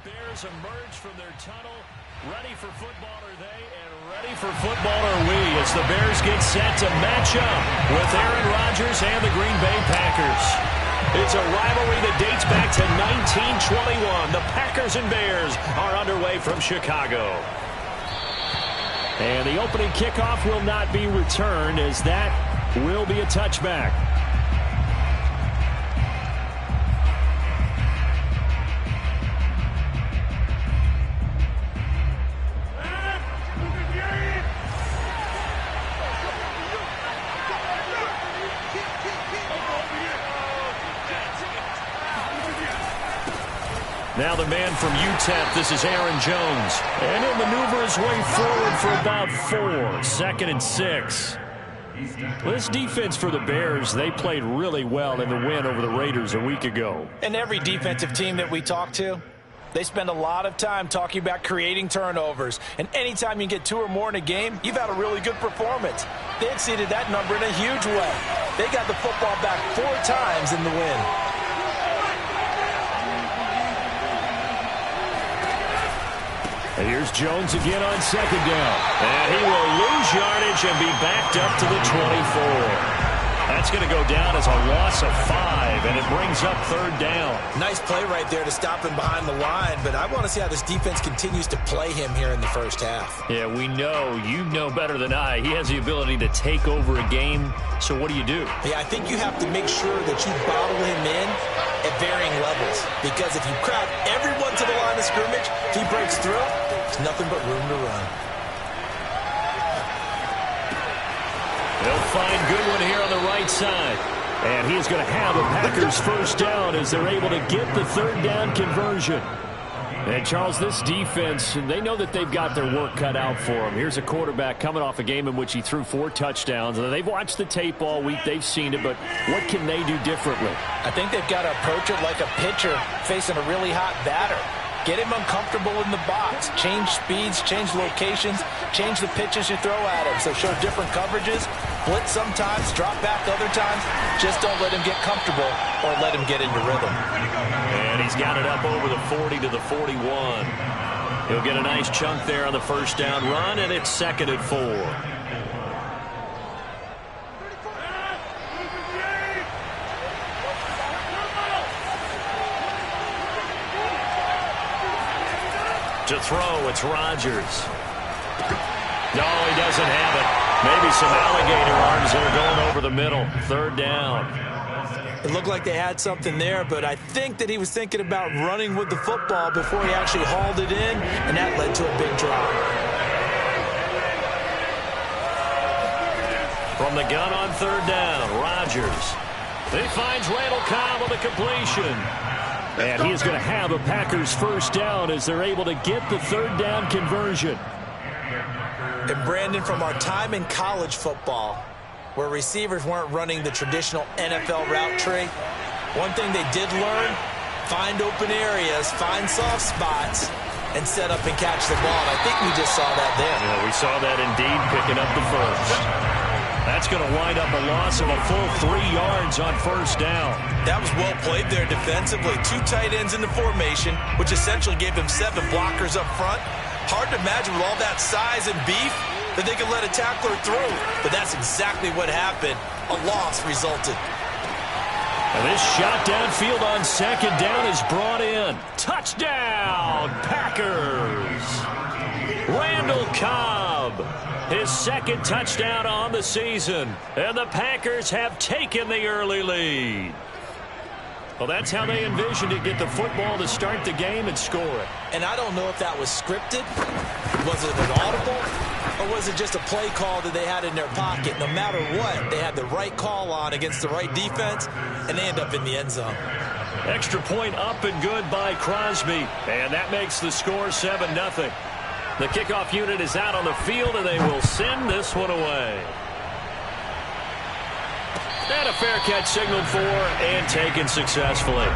Bears emerge from their tunnel. Ready for football are they, and ready for football are we as the Bears get set to match up with Aaron Rodgers and the Green Bay Packers. It's a rivalry that dates back to 1921. The Packers and Bears are underway from Chicago. And the opening kickoff will not be returned, as that will be a touchback. Now the man from UTEP, this is Aaron Jones. And he'll maneuver his way forward for about 4. Second and 6. This defense for the Bears, they played really well in the win over the Raiders a week ago. And every defensive team that we talk to, they spend a lot of time talking about creating turnovers. And anytime you get 2 or more in a game, you've had a really good performance. They exceeded that number in a huge way. They got the football back 4 times in the win. And here's Jones again on second down. And he will lose yardage and be backed up to the 24. That's going to go down as a loss of 5, and it brings up 3rd down. Nice play right there to stop him behind the line, but I want to see how this defense continues to play him here in the first half. Yeah, we know. You know better than I. He has the ability to take over a game, so what do you do? Yeah, I think you have to make sure that you bottle him in at varying levels, because if you crowd everyone to the line of scrimmage, if he breaks through, there's nothing but room to run. They'll find Goodwin here on the right side. And he's going to have a Packers first down as they're able to get the 3rd down conversion. And, Charles, this defense, they know that they've got their work cut out for them. Here's a quarterback coming off a game in which he threw 4 touchdowns. And they've watched the tape all week. They've seen it. But what can they do differently? I think they've got to approach it like a pitcher facing a really hot batter. Get him uncomfortable in the box. Change speeds, change locations, change the pitches you throw at him. So show different coverages, blitz sometimes, drop back other times. Just don't let him get comfortable or let him get into rhythm. And he's got it up over the 40 to the 41. He'll get a nice chunk there on the first down run, and it's 2nd and 4. To throw, it's Rodgers. No, he doesn't have it. Maybe some alligator arms there going over the middle. 3rd down. It looked like they had something there, but I think that he was thinking about running with the football before he actually hauled it in, and that led to a big drop. From the gun on 3rd down, Rodgers. He finds Randall Cobb on the completion. And he is going to have a Packers first down as they're able to get the 3rd down conversion. And Brandon, from our time in college football, where receivers weren't running the traditional NFL route tree, one thing they did learn, find open areas, find soft spots, and set up and catch the ball. And I think we just saw that there. Yeah, we saw that indeed, picking up the first. That's going to wind up a loss of a full 3 yards on first down. That was well played there defensively. 2 tight ends in the formation, which essentially gave them 7 blockers up front. Hard to imagine with all that size and beef that they could let a tackler through. But that's exactly what happened. A loss resulted. And this shot downfield on 2nd down is brought in. Touchdown, Packers! Randall Cobb, his 2nd touchdown on the season. And the Packers have taken the early lead. Well, that's how they envisioned it, get the football to start the game and score it. And I don't know if that was scripted, was it an audible, or was it just a play call that they had in their pocket? No matter what, they had the right call on against the right defense, and they end up in the end zone. Extra point up and good by Crosby, and that makes the score 7-0. The kickoff unit is out on the field, and they will send this one away. And a fair catch signaled for and taken successfully.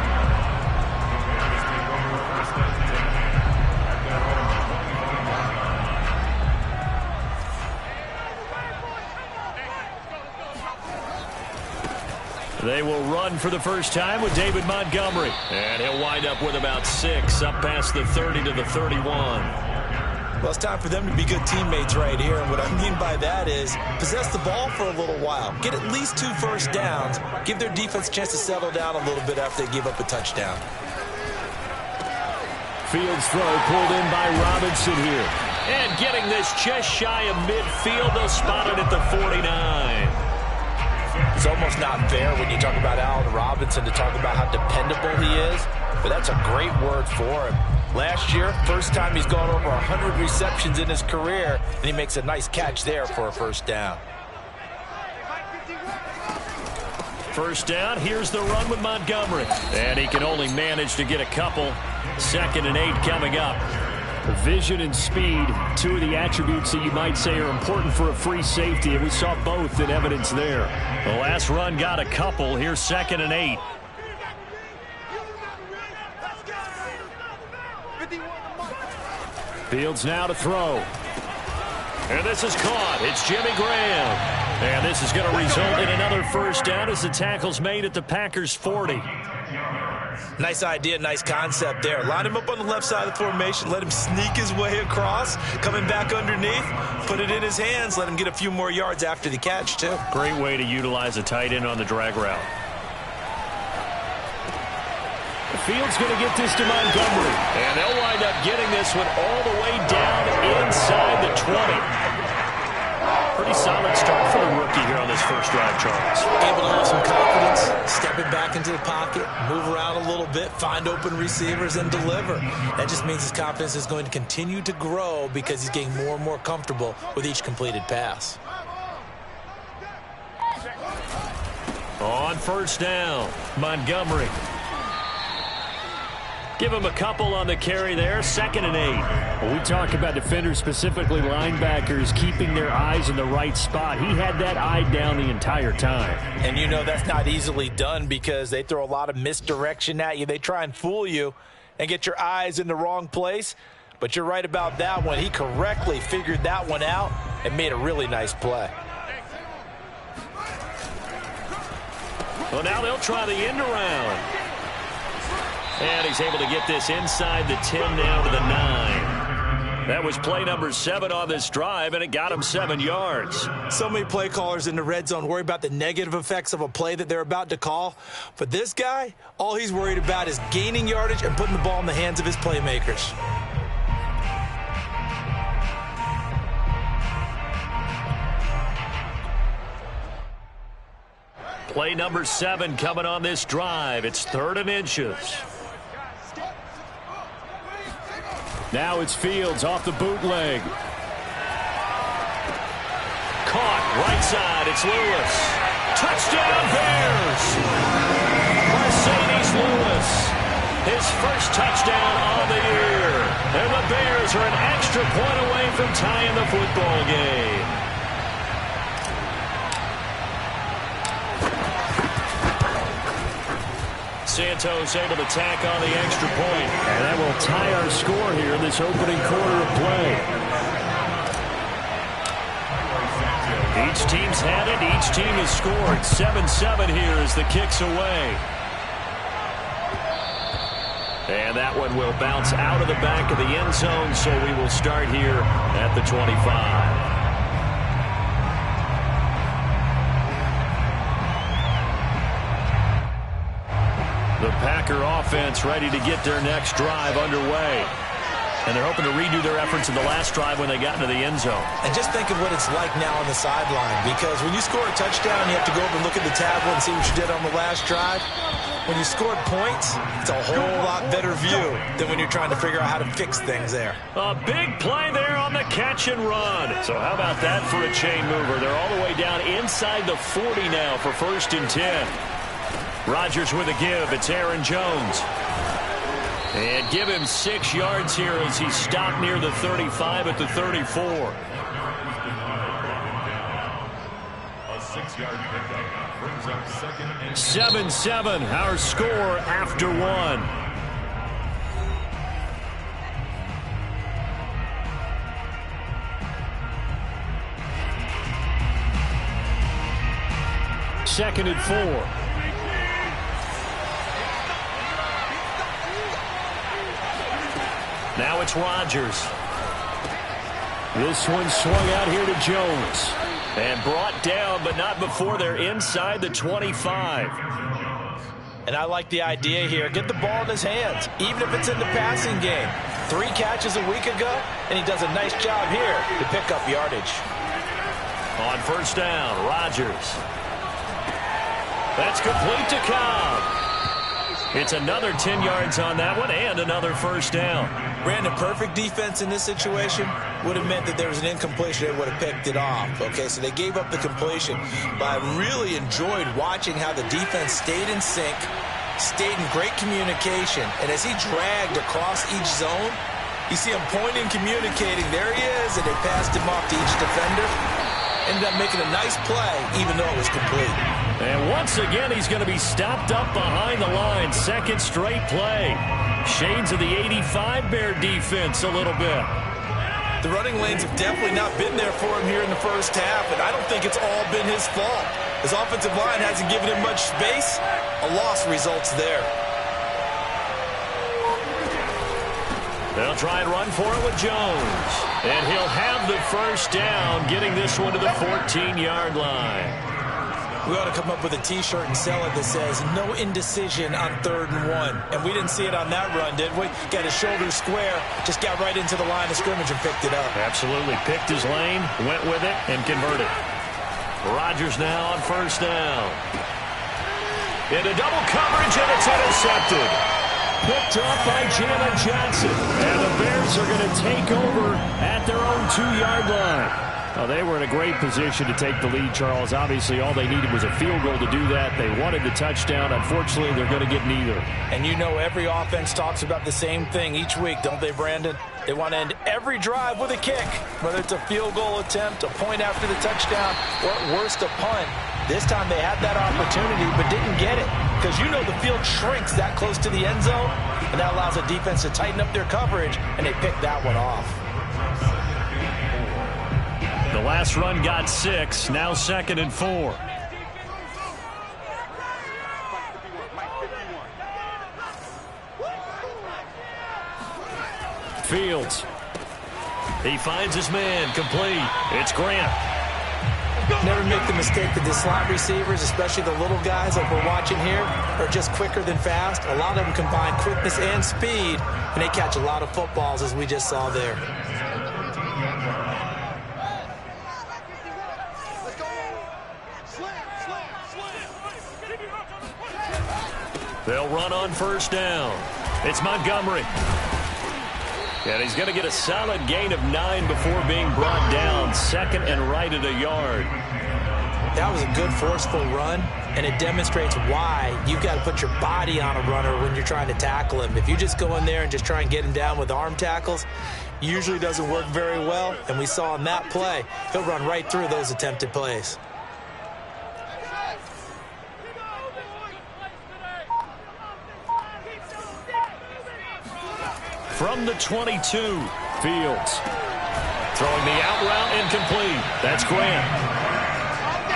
They will run for the first time with David Montgomery. And he'll wind up with about 6 up past the 30 to the 31. Well, it's time for them to be good teammates right here. And what I mean by that is possess the ball for a little while. Get at least 2 first downs. Give their defense a chance to settle down a little bit after they give up a touchdown. Fields throw pulled in by Robinson here. And getting this just shy of midfield. They'll spot it at the 49. It's almost not fair when you talk about Allen Robinson to talk about how dependable he is. But that's a great word for him. Last year, first time he's gone over 100 receptions in his career, and he makes a nice catch there for a first down. First down, here's the run with Montgomery. And he can only manage to get a couple. 2nd and 8 coming up. Vision and speed, 2 of the attributes that you might say are important for a free safety, and we saw both in evidence there. The last run got a couple. Here's 2nd and 8. Fields now to throw. And this is caught. It's Jimmy Graham. And this is going to result in another first down as the tackle's made at the Packers' 40. Nice idea, nice concept there. Line him up on the left side of the formation. Let him sneak his way across. Coming back underneath. Put it in his hands. Let him get a few more yards after the catch, too. Great way to utilize a tight end on the drag route. Fields going to get this to Montgomery. And they'll wind up getting this one all the way down inside the 20. Pretty solid start for the rookie here on this first drive, Charles. Able to have some confidence, stepping back into the pocket, move around a little bit, find open receivers, and deliver. That just means his confidence is going to continue to grow because he's getting more and more comfortable with each completed pass. On first down, Montgomery. Give him a couple on the carry there. 2nd and 8. Well, we talk about defenders, specifically linebackers, keeping their eyes in the right spot. He had that eye down the entire time. And you know that's not easily done because they throw a lot of misdirection at you. They try and fool you and get your eyes in the wrong place. But you're right about that one. He correctly figured that one out and made a really nice play. Well, now they'll try the end around. And he's able to get this inside the 10 now to the 9. That was play number 7 on this drive, and it got him 7 yards. So many play callers in the red zone worry about the negative effects of a play that they're about to call. But this guy, all he's worried about is gaining yardage and putting the ball in the hands of his playmakers. Play number 7 coming on this drive. It's 3rd and inches. Now it's Fields off the bootleg. Caught right side. It's Lewis. Touchdown Bears. Mercedes Lewis. His first touchdown of the year. And the Bears are an extra point away from tying the football game. Santos able to tack on the extra point. And that will tie our score here in this opening quarter of play. Each team's had it. Each team has scored. 7-7 here as the kick's away. And that one will bounce out of the back of the end zone, so we will start here at the 25. The Packer offense ready to get their next drive underway. And they're hoping to redo their efforts in the last drive when they got into the end zone. And just think of what it's like now on the sideline, because when you score a touchdown, you have to go over and look at the tablet and see what you did on the last drive. When you scored points, it's a whole lot better view than when you're trying to figure out how to fix things there. A big play there on the catch and run. So how about that for a chain mover? They're all the way down inside the 40 now for 1st and 10. Rodgers with a give. It's Aaron Jones. And give him 6 yards here as he stopped near the 35 at the 34. A 6-yard pickup brings up 2nd and 7-7, our score after 1. Second and 4. Now it's Rodgers. This one swung out here to Jones. And brought down, but not before they're inside the 25. And I like the idea here. Get the ball in his hands, even if it's in the passing game. 3 catches a week ago, and he does a nice job here to pick up yardage. On first down, Rodgers. That's complete to Cobb. It's another 10 yards on that one and another first down. Brandon, perfect defense in this situation would have meant that there was an incompletion. They would have picked it off. Okay, so they gave up the completion. But I really enjoyed watching how the defense stayed in sync, stayed in great communication. And as he dragged across each zone, you see him pointing, communicating. There he is, and they passed him off to each defender. Ended up making a nice play, even though it was complete. And once again, he's going to be stopped up behind the line. Second straight play. Shades of the 85 Bear defense a little bit. The running lanes have definitely not been there for him here in the first half, and I don't think it's all been his fault. His offensive line hasn't given him much space. A loss results there. They'll try and run for it with Jones. And he'll have the first down, getting this one to the 14-yard line. We ought to come up with a T-shirt and sell it that says, no indecision on 3rd and 1. And we didn't see it on that run, did we? Got his shoulders square, just got right into the line of scrimmage and picked it up. Absolutely. Picked his lane, went with it, and converted. Rodgers now on first down. Into double coverage, and it's intercepted. Picked up by Jalen Johnson. And the Bears are going to take over at their own 2-yard line. Well, they were in a great position to take the lead, Charles. Obviously, all they needed was a field goal to do that. They wanted the touchdown. Unfortunately, they're going to get neither. And you know every offense talks about the same thing each week, don't they, Brandon? They want to end every drive with a kick, whether it's a field goal attempt, a point after the touchdown, or at worst, a punt. This time they had that opportunity but didn't get it because you know the field shrinks that close to the end zone, and that allows the defense to tighten up their coverage, and they picked that one off. The last run got 6, now 2nd and 4. Fields. He finds his man, complete. It's Grant. Never make the mistake that the slot receivers, especially the little guys like we're watching here, are just quicker than fast. A lot of them combine quickness and speed, and they catch a lot of footballs, as we just saw there. They'll run on first down. It's Montgomery. And he's going to get a solid gain of 9 before being brought down. 2nd and right at a yard. That was a good forceful run, and it demonstrates why you've got to put your body on a runner when you're trying to tackle him. If you just go in there and just try and get him down with arm tackles, usually doesn't work very well. And we saw in that play, he'll run right through those attempted plays. From the 22, Fields. Throwing the out route incomplete. That's Grant.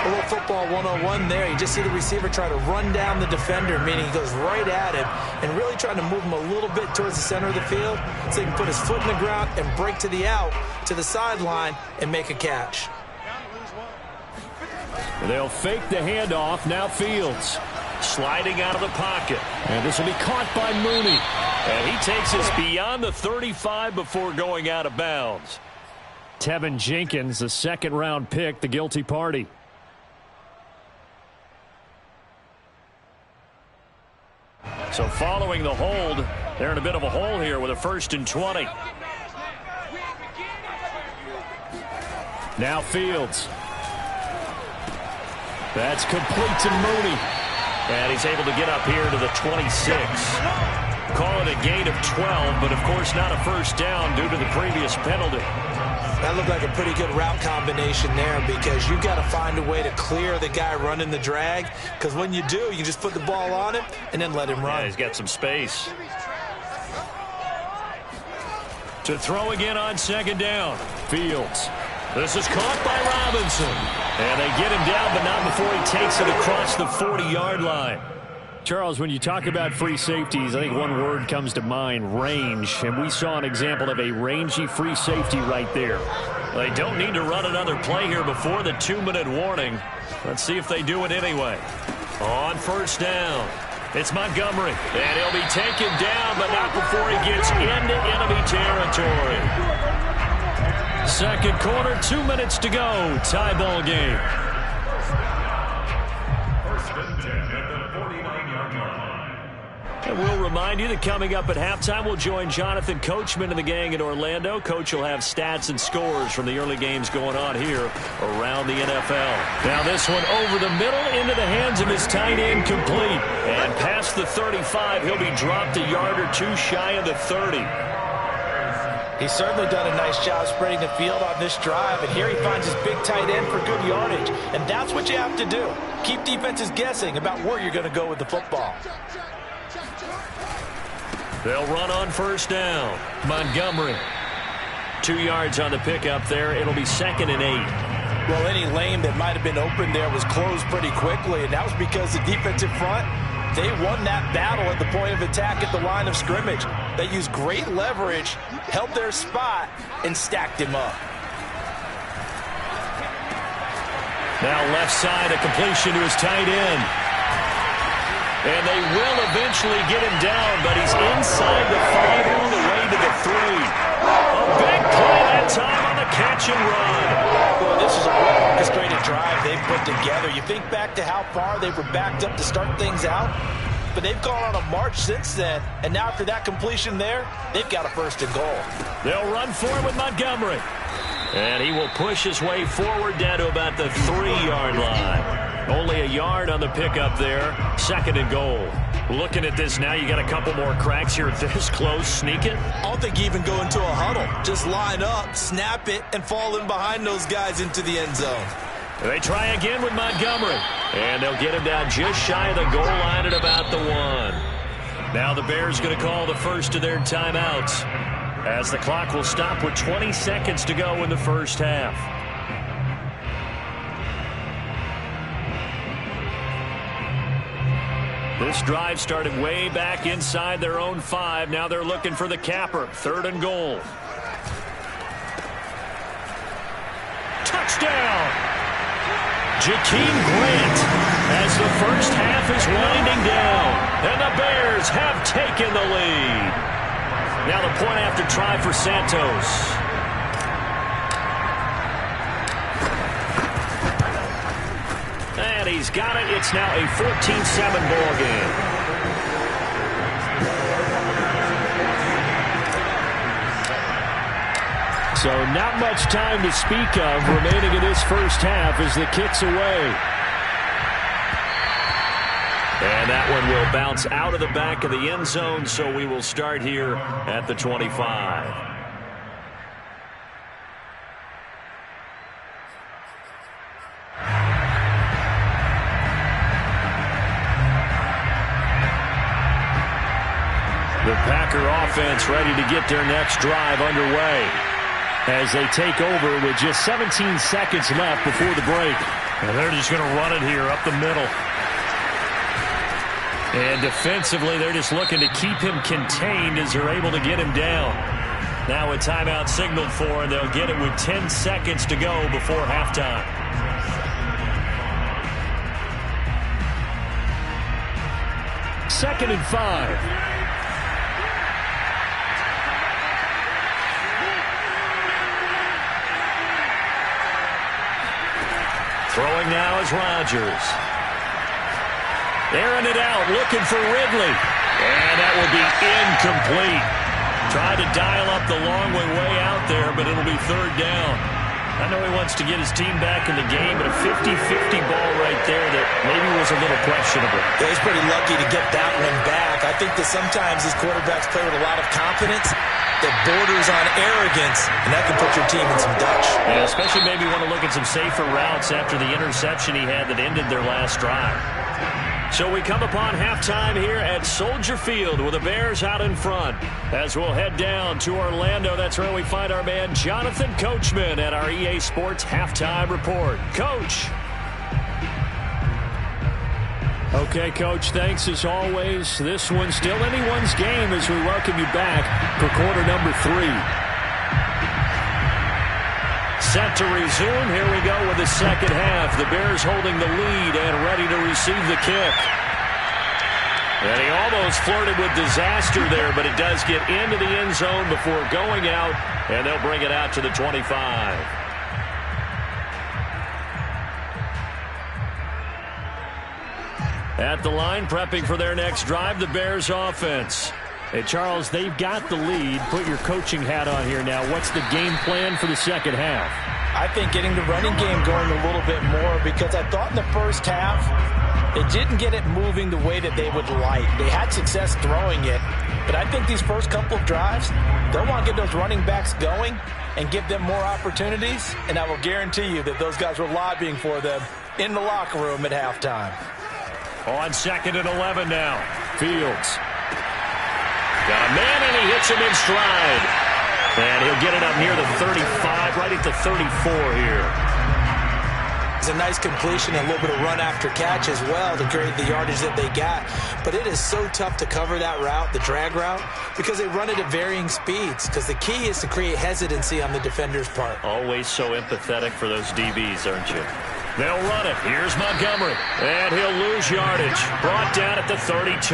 A little football 101 there. You just see the receiver try to run down the defender, meaning he goes right at him and really trying to move him a little bit towards the center of the field so he can put his foot in the ground and break to the out, to the sideline, and make a catch. They'll fake the handoff. Now Fields. Sliding out of the pocket. And this will be caught by Mooney. And he takes us beyond the 35 before going out of bounds. Tevin Jenkins, the 2nd-round pick, the guilty party. So following the hold, they're in a bit of a hole here with a 1st and 20. Now Fields. That's complete to Mooney. And he's able to get up here to the 26. Call it a gain of 12, but of course not a first down due to the previous penalty. That looked like a pretty good route combination there because you've got to find a way to clear the guy running the drag, because when you do, you just put the ball on him and then let him run. Yeah, he's got some space. To throw again on 2nd down. Fields. This is caught by Robinson. And they get him down, but not before he takes it across the 40-yard line. Charles, when you talk about free safeties, I think one word comes to mind, range. And we saw an example of a rangy free safety right there. They don't need to run another play here before the 2-minute warning. Let's see if they do it anyway. On first down, it's Montgomery. And he'll be taken down, but not before he gets into enemy territory. Second quarter, 2 minutes to go. Tie ball game. And we'll remind you that coming up at halftime, we'll join Jonathan Coachman and the gang in Orlando. Coach will have stats and scores from the early games going on here around the NFL. Now this one over the middle into the hands of his tight end, complete. And past the 35, he'll be dropped a yard or two shy of the 30. He's certainly done a nice job spreading the field on this drive, and here he finds his big tight end for good yardage. And that's what you have to do. Keep defenses guessing about where you're going to go with the football. They'll run on first down. Montgomery. 2 yards on the pickup there. It'll be 2nd and 8. Well, any lane that might have been open there was closed pretty quickly, and that was because the defensive front, they won that battle at the point of attack at the line of scrimmage. They used great leverage, held their spot, and stacked him up. Now left side, a completion to his tight end. And they will eventually get him down, but he's inside the 5 all the way to the 3. A big play that time on the catch and run. Well, this is a well-orchestrated drive they've put together. You think back to how far they were backed up to start things out, but they've gone on a march since then, and now after that completion there, they've got a 1st and goal. They'll run for it with Montgomery. And he will push his way forward down to about the 3-yard line. Only a yard on the pickup there. 2nd and goal. Looking at this now, you got a couple more cracks here this close. Sneak it. I don't think you even go into a huddle. Just line up, snap it, and fall in behind those guys into the end zone. They try again with Montgomery. And they'll get him down just shy of the goal line at about the 1. Now the Bears going to call the first of their timeouts, as the clock will stop with 20 seconds to go in the first half. This drive started way back inside their own 5. Now they're looking for the capper. 3rd and goal. Touchdown! Jakeem Grant as the first half is winding down. And the Bears have taken the lead. Now the point after try for Santos. And he's got it. It's now a 14-7 ball game. So not much time to speak of remaining in this first half as the kick's away. And that one will bounce out of the back of the end zone, so we will start here at the 25. The Packer offense ready to get their next drive underway as they take over with just 17 seconds left before the break. And they're just going to run it here up the middle. And defensively, they're just looking to keep him contained as they're able to get him down. Now a timeout signaled for, and they'll get it with 10 seconds to go before halftime. Second and 5. Throwing now is Rodgers. Airing it out, looking for Ridley. And that will be incomplete. Tried to dial up the long way out there, but it'll be 3rd down. I know he wants to get his team back in the game, but a 50-50 ball right there that maybe was a little questionable. Yeah, he's pretty lucky to get that one back. I think that sometimes these quarterbacks play with a lot of confidence that borders on arrogance, and that can put your team in some Dutch. Yeah, especially maybe want to look at some safer routes after the interception he had that ended their last drive. So we come upon halftime here at Soldier Field with the Bears out in front. As we'll head down to Orlando, that's where we find our man Jonathan Coachman at our EA Sports Halftime Report. Coach. Okay, Coach, thanks as always. This one's still anyone's game as we welcome you back for quarter number 3. Set to resume. Here we go with the second half. The Bears holding the lead and ready to receive the kick. And he almost flirted with disaster there, but it does get into the end zone before going out, and they'll bring it out to the 25. At the line, prepping for their next drive, the Bears offense. Hey, Charles, they've got the lead. Put your coaching hat on here now. What's the game plan for the second half? I think getting the running game going a little bit more, because I thought in the first half, they didn't get it moving the way that they would like. They had success throwing it, but I think these first couple of drives, they'll want to get those running backs going and give them more opportunities, and I will guarantee you that those guys were lobbying for them in the locker room at halftime. On 2nd and 11 now. Fields. Got a man, and he hits him in stride. And he'll get it up near the 35, right at the 34 here. It's a nice completion and a little bit of run after catch as well to create the yardage that they got. But it is so tough to cover that route, the drag route, because they run it at varying speeds. Because the key is to create hesitancy on the defender's part. Always so empathetic for those DBs, aren't you? They'll run it. Here's Montgomery. And he'll lose yardage. Brought down at the 32.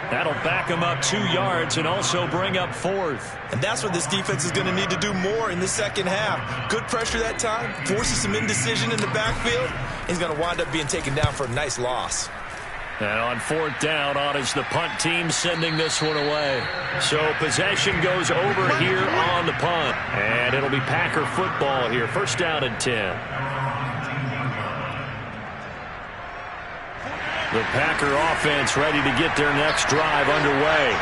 That'll back him up 2 yards and also bring up 4th. And that's what this defense is going to need to do more in the second half. Good pressure that time, forces some indecision in the backfield. He's going to wind up being taken down for a nice loss. And on 4th down, on is the punt team sending this one away. So possession goes over here on the punt. And it'll be Packer football here. 1st down and 10. The Packer offense ready to get their next drive underway.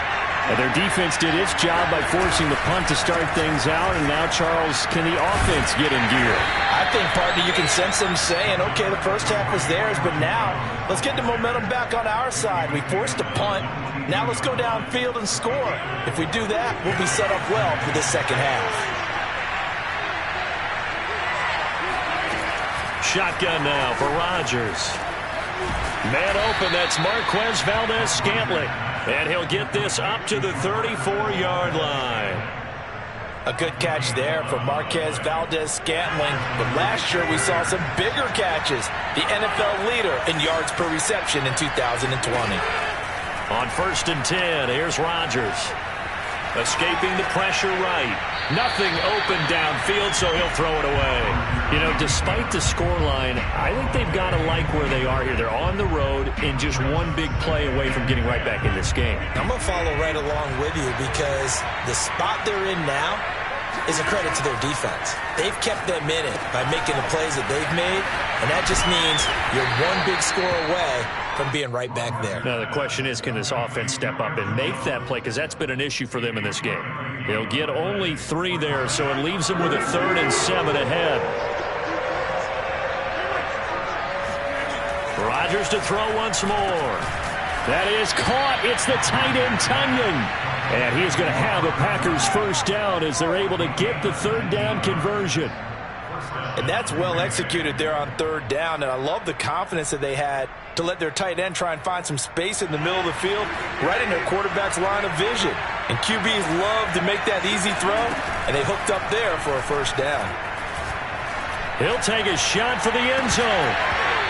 And their defense did its job by forcing the punt to start things out. And now, Charles, can the offense get in gear? I think, partner, you can sense them saying, okay, the first half was theirs, but now let's get the momentum back on our side. We forced a punt. Now let's go downfield and score. If we do that, we'll be set up well for this second half. Shotgun now for Rodgers. Man open, that's Marquez Valdez-Scantling. And he'll get this up to the 34-yard line. A good catch there for Marquez Valdez-Scantling. But last year we saw some bigger catches. The NFL leader in yards per reception in 2020. On 1st and 10, here's Rodgers. Escaping the pressure right. Nothing open downfield, so he'll throw it away. You know, despite the scoreline, I think they've got to like where they are here. They're on the road and just one big play away from getting right back in this game. I'm going to follow right along with you because the spot they're in now is a credit to their defense. They've kept them in it by making the plays that they've made, and that just means you're one big score away from being right back there. Now, the question is, can this offense step up and make that play? Because that's been an issue for them in this game. They'll get only 3 there, so it leaves them with a 3rd and 7 ahead. Rodgers to throw once more. That is caught. It's the tight end, Tunyon. And he's going to have a Packers 1st down as they're able to get the 3rd down conversion. And that's well executed there on 3rd down. And I love the confidence that they had to let their tight end try and find some space in the middle of the field, right in their quarterback's line of vision. And QBs love to make that easy throw, and they hooked up there for a 1st down. He'll take a shot for the end zone.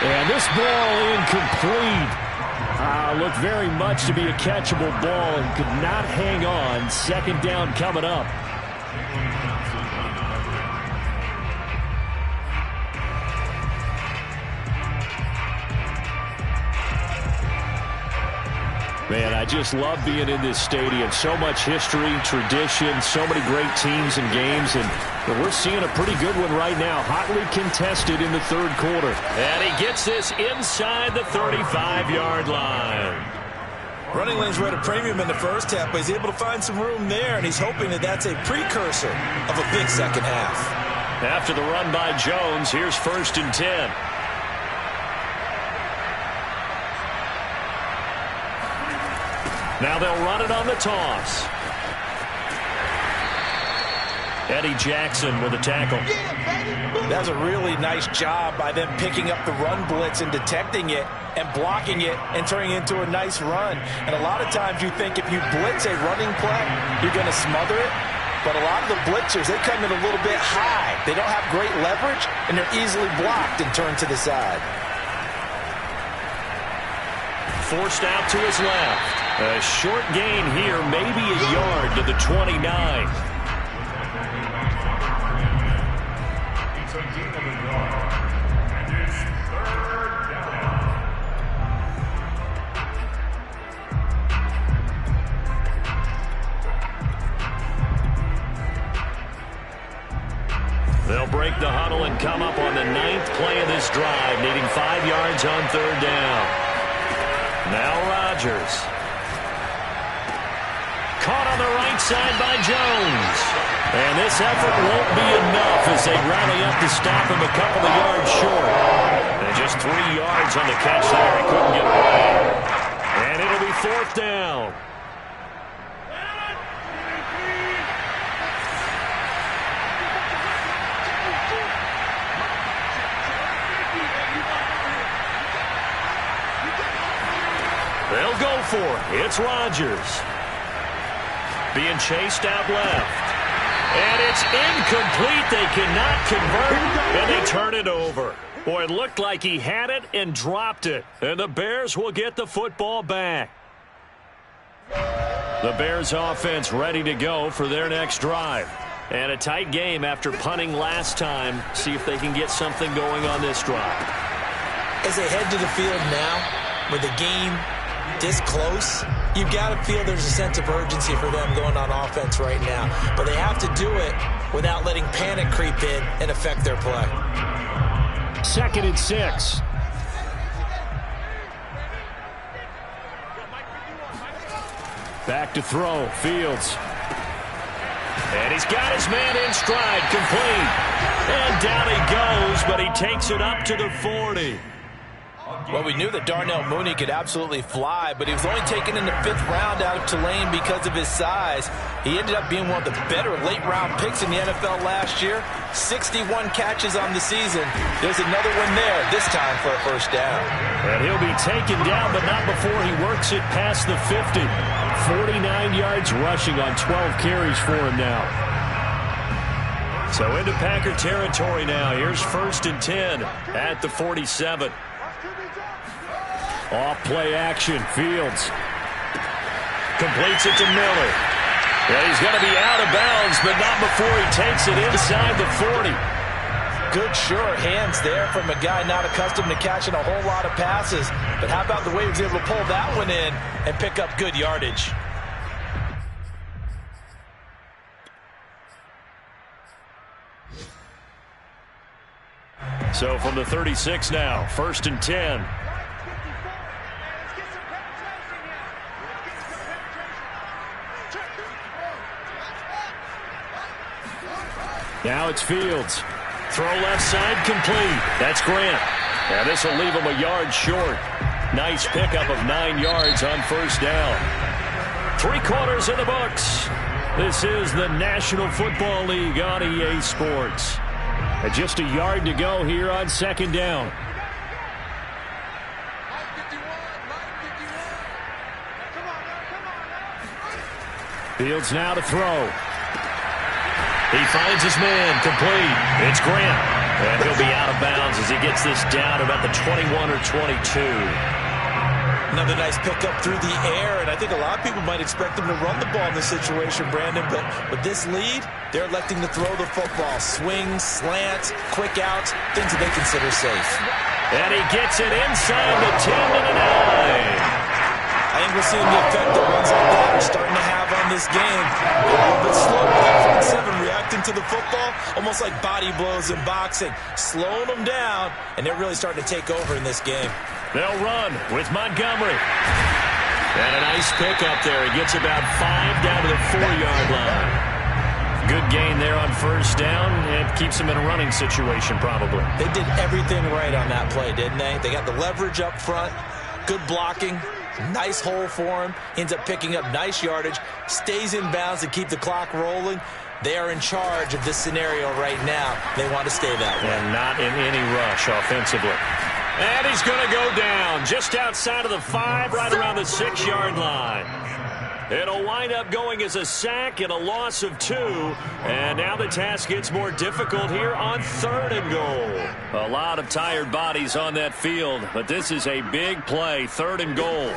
And this ball incomplete. Looked very much to be a catchable ball and could not hang on. 2nd down coming up. Man, I just love being in this stadium. So much history, tradition, so many great teams and games, and we're seeing a pretty good one right now. Hotly contested in the 3rd quarter. And he gets this inside the 35-yard line. Running lanes were at a premium in the first half, but he's able to find some room there, and he's hoping that that's a precursor of a big second half. After the run by Jones, here's 1st and 10. Now they'll run it on the toss. Eddie Jackson with a tackle. That's a really nice job by them picking up the run blitz and detecting it and blocking it and turning it into a nice run. And a lot of times you think if you blitz a running play, you're going to smother it. But a lot of the blitzers, they come in a little bit high. They don't have great leverage, and they're easily blocked and turned to the side. Forced out to his left. A short gain here, maybe a yard to the 29. They'll break the huddle and come up on the 9th play of this drive, needing 5 yards on 3rd down. Now Rodgers. Caught on the right side by Jones. And this effort won't be enough as they rally up to stop him a couple of yards short. And just 3 yards on the catch there. He couldn't get away. And it'll be 4th down. They'll go for it. It's Rodgers. Being chased out left. And it's incomplete. They cannot convert, and they turn it over. Boy, it looked like he had it and dropped it. And the Bears will get the football back. The Bears offense ready to go for their next drive. And a tight game after punting last time. See if they can get something going on this drive. As they head to the field now, with the game this close, you've got to feel there's a sense of urgency for them going on offense right now. But they have to do it without letting panic creep in and affect their play. 2nd and 6. Back to throw. Fields. And he's got his man in stride. Complete. And down he goes, but he takes it up to the 40. Well, we knew that Darnell Mooney could absolutely fly, but he was only taken in the 5th round out of Tulane because of his size. He ended up being one of the better late-round picks in the NFL last year. 61 catches on the season. There's another one there, this time for a 1st down. And he'll be taken down, but not before he works it past the 50. 49 yards rushing on 12 carries for him now. So into Packer territory now. Here's 1st and 10 at the 47. Off play action. Fields completes it to Miller. And he's going to be out of bounds, but not before he takes it inside the 40. Good, sure hands there from a guy not accustomed to catching a whole lot of passes. But how about the way he was able to pull that one in and pick up good yardage? So from the 36 now, 1st and 10. Now it's Fields. Throw left side complete. That's Grant. And this will leave him a yard short. Nice pickup of 9 yards on 1st down. 3 quarters in the books. This is the National Football League on EA Sports. And just a yard to go here on 2nd down. Fields now to throw. He finds his man, complete. It's Grant. And he'll be out of bounds as he gets this down about the 21 or 22. Another nice pickup through the air, and I think a lot of people might expect them to run the ball in this situation, Brandon, but with this lead, they're electing to throw the football. Swings, slants, quick outs, things that they consider safe. And he gets it inside the 10 to the 9. I think we're seeing the effect that runs like that are starting to have on this game. They're a little bit slow with that front 7 reacting to the football, almost like body blows in boxing, slowing them down, and they're really starting to take over in this game. They'll run with Montgomery. And a nice pickup there. He gets about 5 down to the 4-yard line. Good gain there on 1st down. It keeps him in a running situation probably. They did everything right on that play, didn't they? They got the leverage up front, good blocking, nice hole for him, ends up picking up nice yardage, stays in bounds to keep the clock rolling. They are in charge of this scenario right now. They want to stay that way. And not in any rush offensively. And he's going to go down just outside of the 5, right around the 6-yard line. It'll wind up going as a sack and a loss of 2. And now the task gets more difficult here on 3rd and goal. A lot of tired bodies on that field, but this is a big play, 3rd and goal.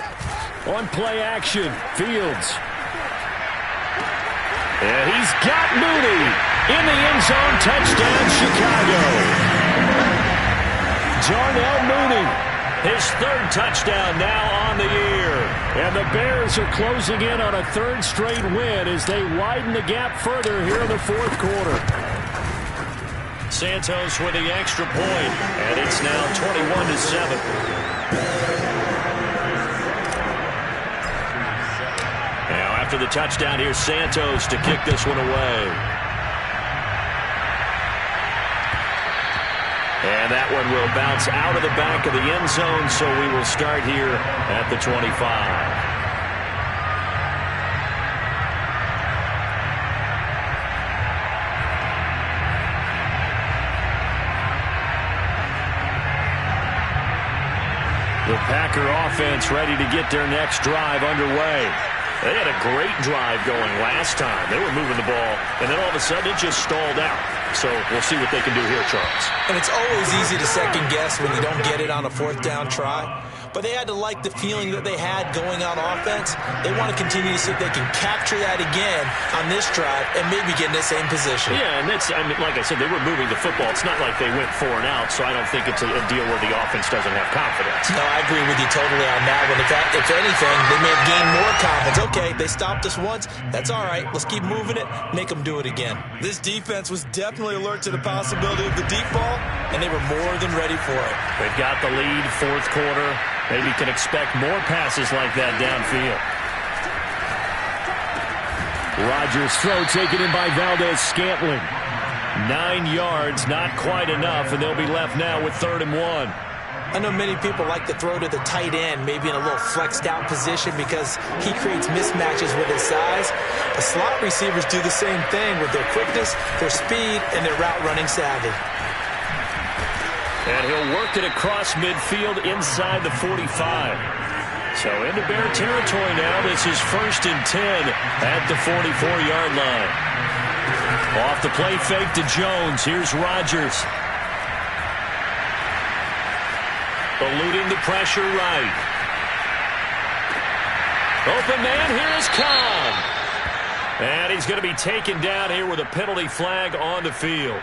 On play action, Fields. And he's got Mooney in the end zone. Touchdown, Chicago. Darnell Mooney. His 3rd touchdown now on the year. And the Bears are closing in on a 3rd straight win as they widen the gap further here in the 4th quarter. Santos with the extra point, and it's now 21-7. Now after the touchdown, here's Santos to kick this one away. And that one will bounce out of the back of the end zone, so we will start here at the 25. The Packer offense ready to get their next drive underway. They had a great drive going last time. They were moving the ball, and then all of a sudden it just stalled out. So we'll see what they can do here, Charles. And it's always easy to second guess when you don't get it on a 4th down try. But they had to like the feeling that they had going on offense. They want to continue to see if they can capture that again on this drive and maybe get in the same position. Yeah, and I mean, like I said, they were moving the football. It's not like they went 4 and out, so I don't think it's a deal where the offense doesn't have confidence. No, I agree with you totally on that one. If anything, they may have gained more confidence. Okay, they stopped us once. That's all right. Let's keep moving it, make them do it again. This defense was definitely alert to the possibility of the deep ball, and they were more than ready for it. They've got the lead, 4th quarter. Maybe can expect more passes like that downfield. Rodgers' throw taken in by Valdez-Scantling. 9 yards, not quite enough, and they'll be left now with 3rd and 1. I know many people like to throw to the tight end, maybe in a little flexed out position because he creates mismatches with his size. The slot receivers do the same thing with their quickness, their speed, and their route running savvy. And he'll work it across midfield inside the 45. So into Bear territory now. This is 1st and 10 at the 44-yard line. Off the play fake to Jones. Here's Rodgers. Eluding the pressure right. Open man, here is Cobb. And he's going to be taken down here with a penalty flag on the field.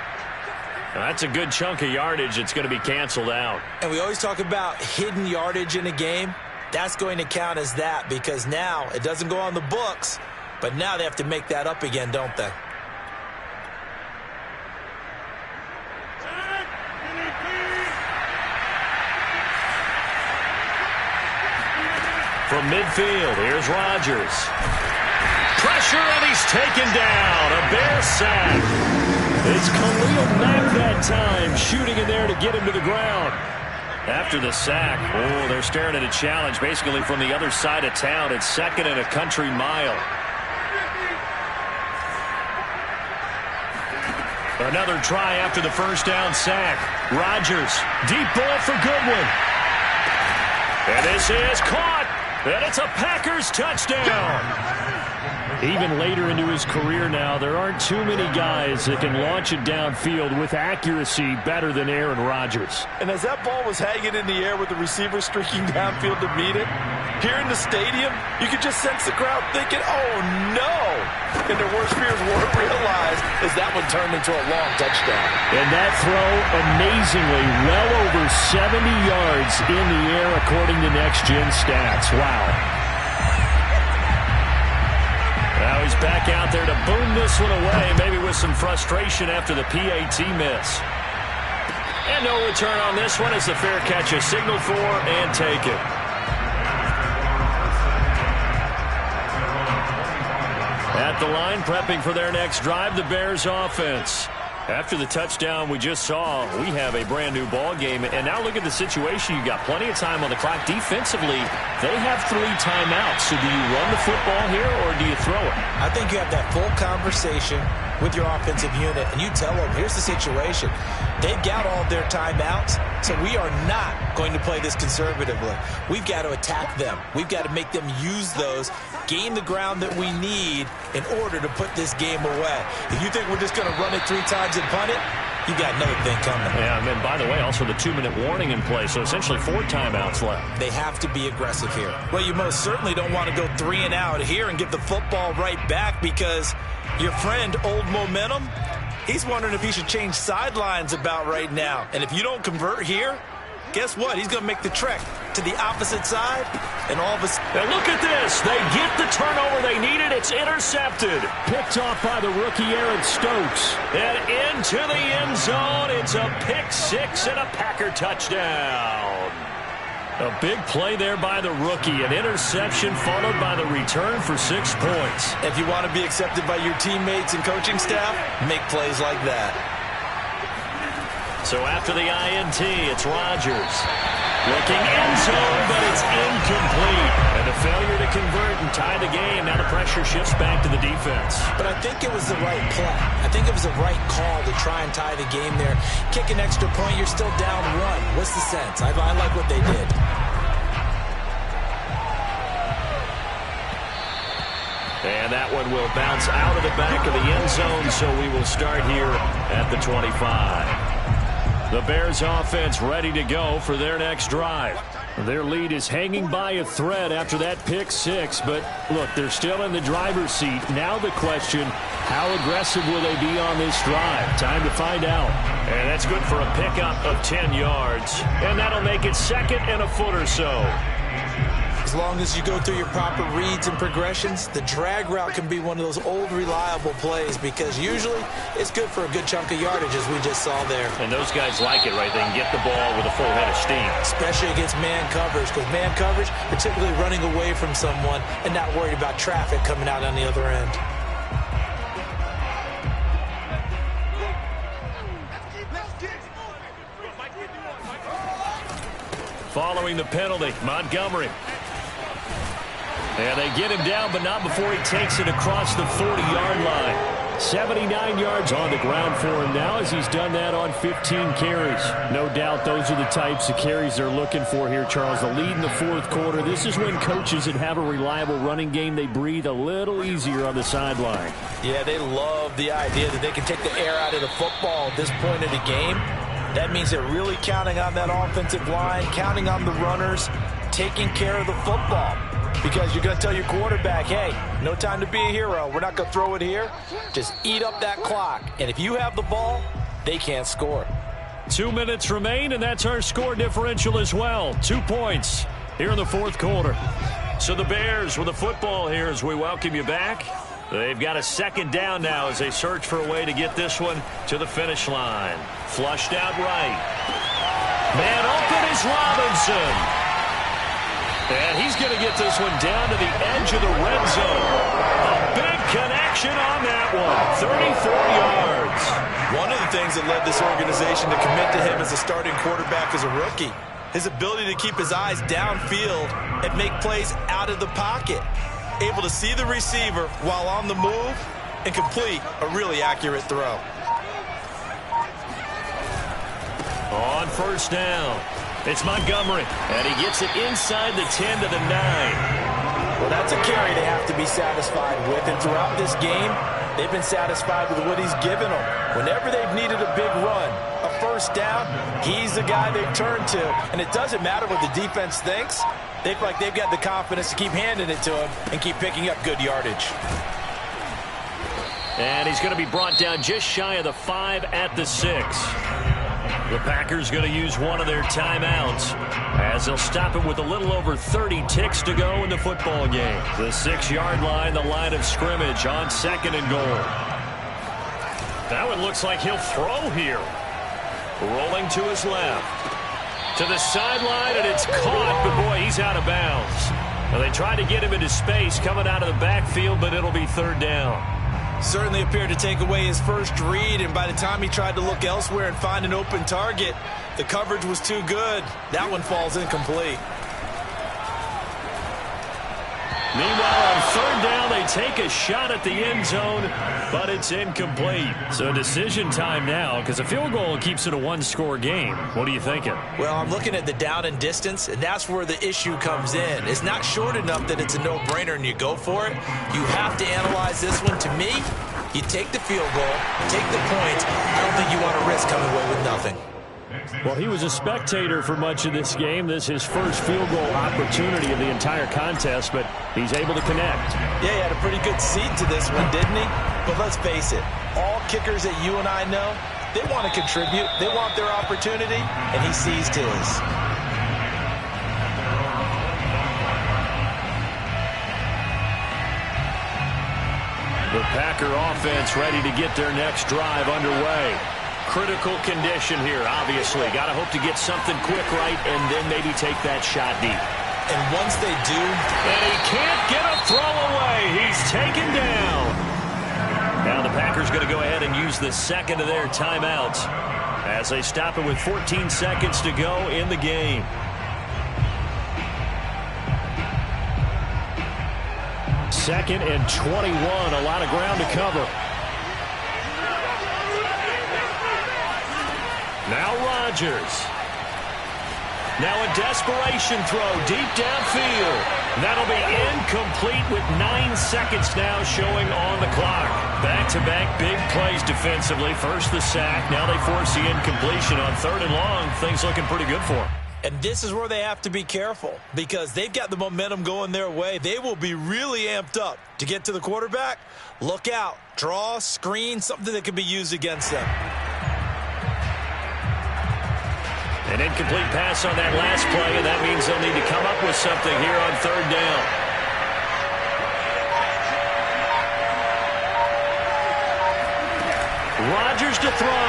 Now, that's a good chunk of yardage. It's going to be canceled out. And we always talk about hidden yardage in a game. That's going to count as that because now it doesn't go on the books, but now they have to make that up again, don't they? From midfield, here's Rodgers. Pressure, and he's taken down. A Bear sack. It's Khalil Mack that time, shooting in there to get him to the ground. After the sack, oh, they're staring at a challenge basically from the other side of town. It's 2nd and a country mile. Another try after the 1st down sack. Rodgers, deep ball for Goodwin. And this is caught. And it's a Packers touchdown. Even later into his career now, there aren't too many guys that can launch it downfield with accuracy better than Aaron Rodgers. And as that ball was hanging in the air with the receiver streaking downfield to meet it, here in the stadium, you could just sense the crowd thinking, oh, no. And their worst fears weren't realized as that one turned into a long touchdown. And that throw, amazingly, well over 70 yards in the air according to Next Gen Stats. Wow. Now he's back out there to boom this one away, maybe with some frustration after the PAT miss. And no return on this one as the fair catch is signaled for and taken. At the line, prepping for their next drive, the Bears offense. After the touchdown we just saw, we have a brand new ball game. And now look at the situation. You got plenty of time on the clock. Defensively, they have 3 timeouts. So do you run the football here or do you throw it? I think you have that full conversation. with your offensive unit and you tell them, here's the situation. They've got all of their timeouts, so we are not going to play this conservatively. We've got to attack them. We've got to make them use those, gain the ground that we need in order to put this game away. If you think we're just going to run it 3 times and punt it, you got another thing coming. Yeah, and then, by the way, also the 2-minute warning in play, so essentially 4 timeouts left. They have to be aggressive here. Well, you most certainly don't want to go 3 and out here and give the football right back because your friend, Old Momentum, he's wondering if he should change sidelines about right now. And if you don't convert here, guess what? He's going to make the trek to the opposite side, and all of a sudden... And look at this. They get the turnover they needed. It's intercepted. Picked off by the rookie Aaron Stokes. And into the end zone. It's a pick 6 and a Packer touchdown. A big play there by the rookie. An interception followed by the return for 6 points. If you want to be accepted by your teammates and coaching staff, make plays like that. So after the INT, it's Rodgers. Looking end zone, but it's incomplete. And a failure to convert and tie the game. Now the pressure shifts back to the defense. But I think it was the right play. I think it was the right call to try and tie the game there. Kick an extra point, you're still down 1. What's the sense? I like what they did. And that one will bounce out of the back of the end zone, so we will start here at the 25. The Bears offense ready to go for their next drive. Their lead is hanging by a thread after that pick 6, but look, they're still in the driver's seat. Now the question, how aggressive will they be on this drive? Time to find out. And that's good for a pickup of 10 yards. And that'll make it 2nd and a foot or so. As long as you go through your proper reads and progressions, the drag route can be one of those old reliable plays because usually it's good for a good chunk of yardage as we just saw there. And those guys like it, right? They can get the ball with a full head of steam. Especially against man coverage because man coverage, you're typically running away from someone and not worried about traffic coming out on the other end. Following the penalty, Montgomery. And they get him down, but not before he takes it across the 40-yard line. 79 yards on the ground for him now as he's done that on 15 carries. No doubt those are the types of carries they're looking for here, Charles. The lead in the 4th quarter. This is when coaches that have a reliable running game, they breathe a little easier on the sideline. Yeah, they love the idea that they can take the air out of the football at this point of the game. That means they're really counting on that offensive line, counting on the runners, taking care of the football. Because you're going to tell your quarterback, hey, no time to be a hero. We're not going to throw it here. Just eat up that clock. And if you have the ball, they can't score. 2 minutes remain, and that's our score differential as well. 2 points here in the 4th quarter. So the Bears with the football here as we welcome you back. They've got a 2nd down now as they search for a way to get this one to the finish line. Flushed out right. Man open is Robinson. And he's going to get this one down to the edge of the red zone. A big connection on that one. 34 yards. One of the things that led this organization to commit to him as a starting quarterback as a rookie, his ability to keep his eyes downfield and make plays out of the pocket. Able to see the receiver while on the move and complete a really accurate throw. On 1st down, it's Montgomery, and he gets it inside the 10 to the 9. Well, that's a carry they have to be satisfied with, and throughout this game, they've been satisfied with what he's given them. Whenever they've needed a big run, a 1st down, he's the guy they've turned to, and it doesn't matter what the defense thinks. They feel like they've got the confidence to keep handing it to him and keep picking up good yardage. And he's going to be brought down just shy of the 5 at the 6. The Packers going to use one of their timeouts as they'll stop it with a little over 30 ticks to go in the football game. The 6-yard line, the line of scrimmage on 2nd and goal. That one looks like he'll throw here. Rolling to his left. To the sideline, and it's caught, but boy, he's out of bounds. Now they tried to get him into space coming out of the backfield, but it'll be 3rd down. Certainly appeared to take away his first read, and by the time he tried to look elsewhere and find an open target, the coverage was too good. That one falls incomplete. Meanwhile, on third down, they take a shot at the end zone, but it's incomplete. So decision time now, because a field goal keeps it a one-score game. What are you thinking? Well, I'm looking at the down and distance, and that's where the issue comes in. It's not short enough that it's a no-brainer and you go for it. You have to analyze this one. To me, you take the field goal, take the points. I don't think you want to risk coming away with nothing. Well, he was a spectator for much of this game. This is his first field goal opportunity of the entire contest, but he's able to connect. Yeah, he had a pretty good seat to this one, didn't he? But let's face it, all kickers that you and I know, they want to contribute. They want their opportunity, and he seized his. The Packer offense ready to get their next drive underway. Critical condition here, obviously. Got to hope to get something quick right and then maybe take that shot deep. And once they do... And he can't get a throw away. He's taken down. Now the Packers going to go ahead and use the second of their timeouts as they stop it with 14 seconds to go in the game. Second and 21. A lot of ground to cover. Now Rodgers. Now a desperation throw deep downfield. That'll be incomplete with 9 seconds now showing on the clock. Back-to-back big plays defensively. First the sack. Now they force the incompletion on third and long. Things looking pretty good for them. And this is where they have to be careful because they've got the momentum going their way. They will be really amped up to get to the quarterback. Look out. Draw, screen, something that can be used against them. An incomplete pass on that last play, and that means they'll need to come up with something here on third down. Rodgers to throw.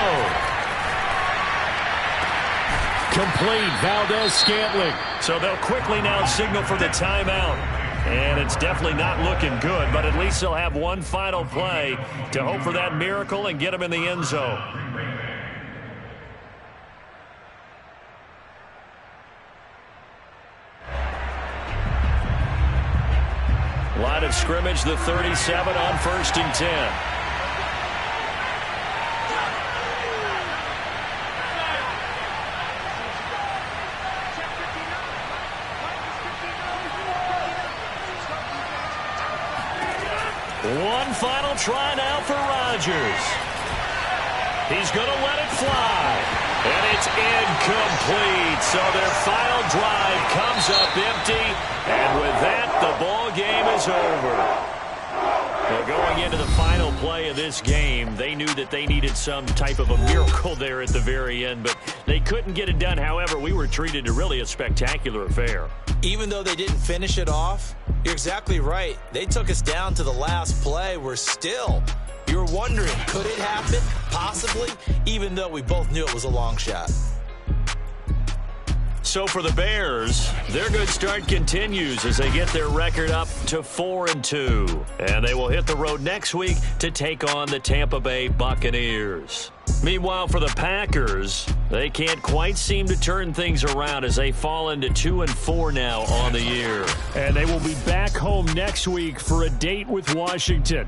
Complete, Valdez-Scantling. So they'll quickly now signal for the timeout. And it's definitely not looking good, but at least they'll have one final play to hope for that miracle and get them in the end zone. Line of scrimmage, the 37 on 1st and 10. One final try now for Rodgers. He's going to let it fly. And it's incomplete. So their final drive comes up empty. And with that, the ball game is over. Well, going into the final play of this game, they knew that they needed some type of a miracle there at the very end, but they couldn't get it done. However, we were treated to really a spectacular affair. Even though they didn't finish it off, you're exactly right. They took us down to the last play. We're still... You're wondering, could it happen? Possibly, even though we both knew it was a long shot. So for the Bears, their good start continues as they get their record up to 4-2. And they will hit the road next week to take on the Tampa Bay Buccaneers. Meanwhile, for the Packers, they can't quite seem to turn things around as they fall into 2-4 now on the year. And they will be back home next week for a date with Washington.